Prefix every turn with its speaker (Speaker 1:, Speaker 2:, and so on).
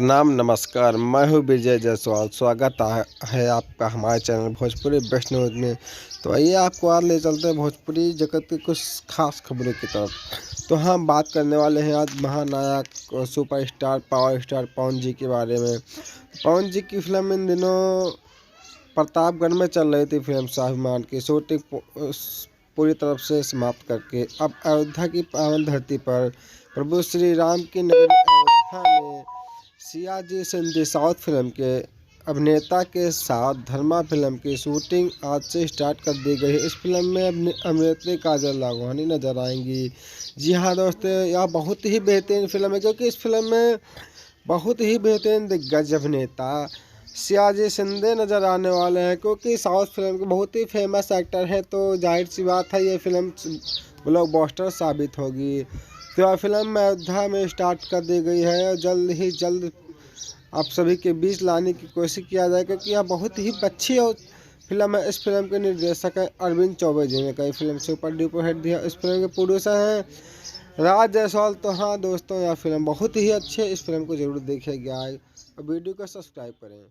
Speaker 1: नाम नमस्कार, मैं हूँ विजय जायसवाल। स्वागत है आपका हमारे चैनल भोजपुरी बेस्ट न्यूज में। तो आइए आपको आज ले चलते हैं भोजपुरी जगत की कुछ खास खबरों की तरफ। तो हम बात करने वाले हैं आज महानायक और सुपरस्टार पावर स्टार पवन जी के बारे में। पवन जी की फिल्म इन दिनों प्रतापगढ़ में चल रही थी। फिल्म स्वाभिमान की शूटिंग पूरी तरफ से समाप्त करके अब अयोध्या की पावन धरती पर प्रभु श्री राम की नगरी अयोध्या में सियाजी सिंधी साउथ फिल्म के अभिनेता के साथ धर्मा फिल्म की शूटिंग आज से स्टार्ट कर दी गई है। इस फिल्म में अभिनेत्री काजल राघवानी नजर आएंगी। जी हाँ दोस्तों, यह बहुत ही बेहतरीन फिल्म है क्योंकि इस फिल्म में बहुत ही बेहतरीन दिग्गज अभिनेता सियाजी सिंधे नज़र आने वाले हैं क्योंकि साउथ फिल्म के बहुत ही फेमस एक्टर हैं। तो जाहिर सी बात है ये फिल्म ब्लॉकबस्टर साबित होगी। तो यह फिल्म अयोध्या में स्टार्ट कर दी गई है और जल्द ही जल्द आप सभी के बीच लाने की कोशिश किया जाए क्योंकि यह बहुत ही अच्छी फिल्म है। इस फिल्म के निर्देशक हैं अरविंद चौबे जी ने कई फिल्म सुपर डुपर हिट दिया। इस फिल्म के प्रोड्यूसर हैं राज जायसवाल। तो हाँ दोस्तों, यह फिल्म बहुत ही अच्छी है। इस फिल्म को जरूर देखिएगा और वीडियो को सब्सक्राइब करें।